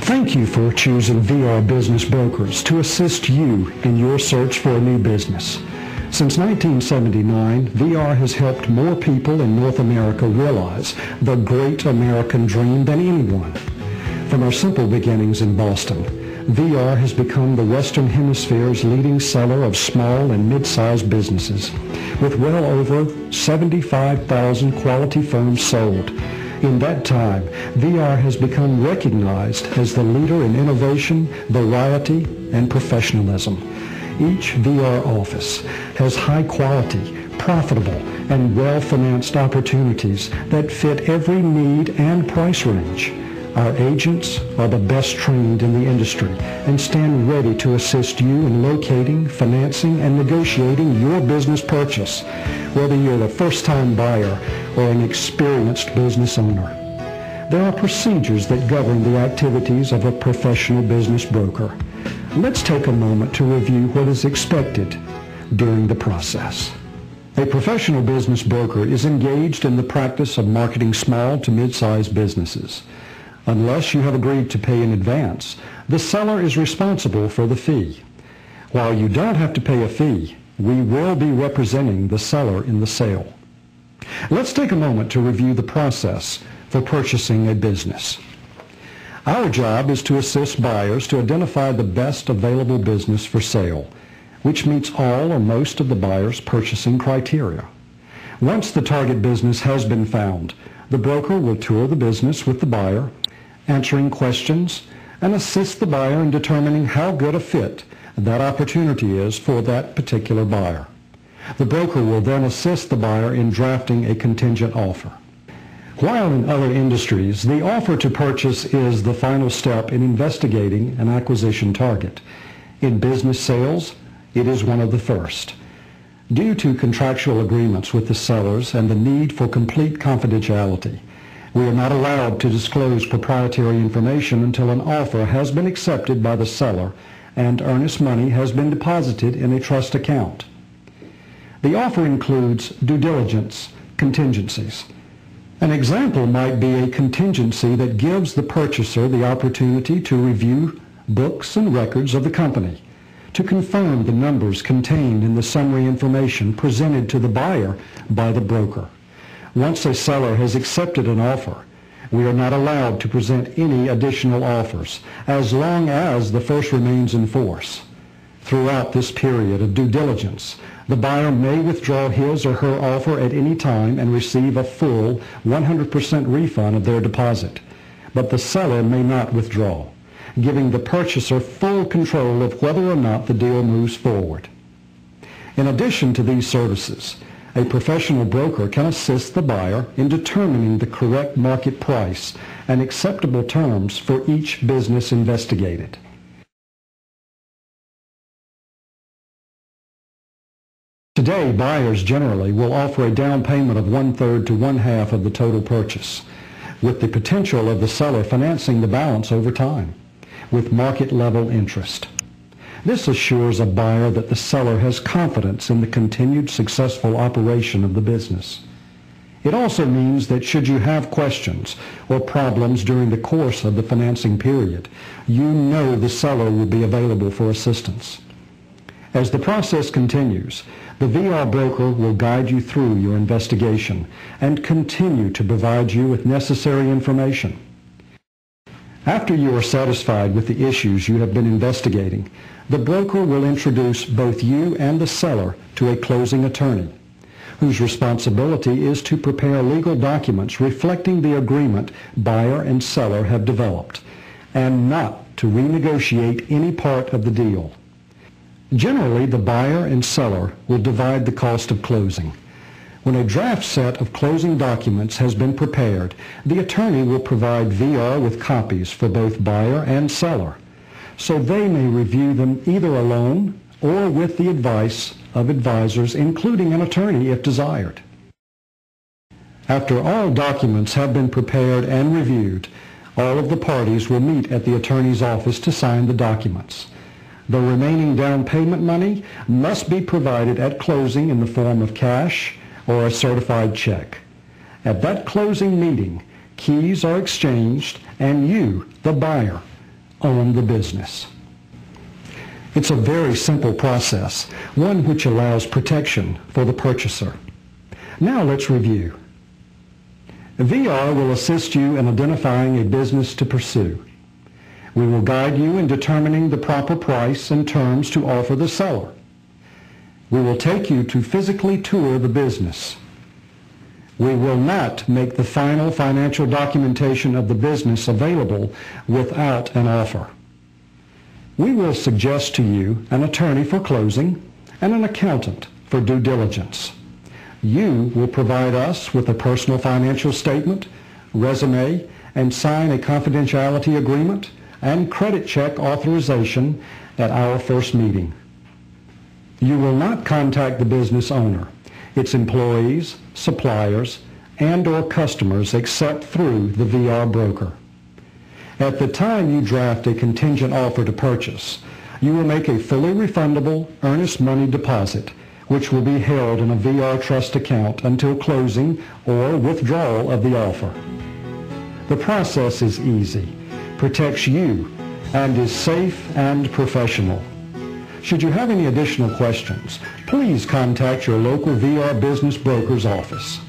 Thank you for choosing VR Business Brokers to assist you in your search for a new business. Since 1979, VR has helped more people in North America realize the great American dream than anyone. From our simple beginnings in Boston, VR has become the Western Hemisphere's leading seller of small and mid-sized businesses, with well over 75,000 quality firms sold. In that time, VR has become recognized as the leader in innovation, variety, and professionalism. Each VR office has high-quality, profitable, and well-financed opportunities that fit every need and price range. Our agents are the best trained in the industry and stand ready to assist you in locating, financing, and negotiating your business purchase, whether you're a first-time buyer or an experienced business owner. There are procedures that govern the activities of a professional business broker. Let's take a moment to review what is expected during the process. A professional business broker is engaged in the practice of marketing small to mid-sized businesses. Unless you have agreed to pay in advance, the seller is responsible for the fee. While you don't have to pay a fee, we will be representing the seller in the sale. Let's take a moment to review the process for purchasing a business. Our job is to assist buyers to identify the best available business for sale, which meets all or most of the buyer's purchasing criteria. Once the target business has been found, the broker will tour the business with the buyer, answering questions, and assist the buyer in determining how good a fit that opportunity is for that particular buyer. The broker will then assist the buyer in drafting a contingent offer. While in other industries, the offer to purchase is the final step in investigating an acquisition target, in business sales, it is one of the first. Due to contractual agreements with the sellers and the need for complete confidentiality, we are not allowed to disclose proprietary information until an offer has been accepted by the seller and earnest money has been deposited in a trust account. The offer includes due diligence contingencies. An example might be a contingency that gives the purchaser the opportunity to review books and records of the company, to confirm the numbers contained in the summary information presented to the buyer by the broker. Once a seller has accepted an offer, we are not allowed to present any additional offers as long as the first remains in force. Throughout this period of due diligence, the buyer may withdraw his or her offer at any time and receive a full 100% refund of their deposit, but the seller may not withdraw, giving the purchaser full control of whether or not the deal moves forward. In addition to these services, a professional broker can assist the buyer in determining the correct market price and acceptable terms for each business investigated. Today, buyers generally will offer a down payment of 1/3 to 1/2 of the total purchase, with the potential of the seller financing the balance over time, with market-level interest. This assures a buyer that the seller has confidence in the continued successful operation of the business. It also means that should you have questions or problems during the course of the financing period, you know the seller will be available for assistance. As the process continues, the VR broker will guide you through your investigation and continue to provide you with necessary information. After you are satisfied with the issues you have been investigating, the broker will introduce both you and the seller to a closing attorney, whose responsibility is to prepare legal documents reflecting the agreement buyer and seller have developed, and not to renegotiate any part of the deal. Generally, the buyer and seller will divide the cost of closing. When a draft set of closing documents has been prepared, the attorney will provide VR with copies for both buyer and seller, so they may review them either alone or with the advice of advisors, including an attorney if desired. After all documents have been prepared and reviewed, all of the parties will meet at the attorney's office to sign the documents. The remaining down payment money must be provided at closing in the form of cash or a certified check. At that closing meeting, keys are exchanged and you, the buyer, own the business. It's a very simple process, one which allows protection for the purchaser. Now let's review. VR will assist you in identifying a business to pursue. We will guide you in determining the proper price and terms to offer the seller. We will take you to physically tour the business. We will not make the final financial documentation of the business available without an offer. We will suggest to you an attorney for closing and an accountant for due diligence. You will provide us with a personal financial statement, resume, and sign a confidentiality agreement and credit check authorization at our first meeting. You will not contact the business owner, its employees, suppliers, and/or customers except through the VR broker. At the time you draft a contingent offer to purchase, you will make a fully refundable earnest money deposit, which will be held in a VR Trust account until closing or withdrawal of the offer. The process is easy, protects you, and is safe and professional. Should you have any additional questions, please contact your local VR Business Broker's office.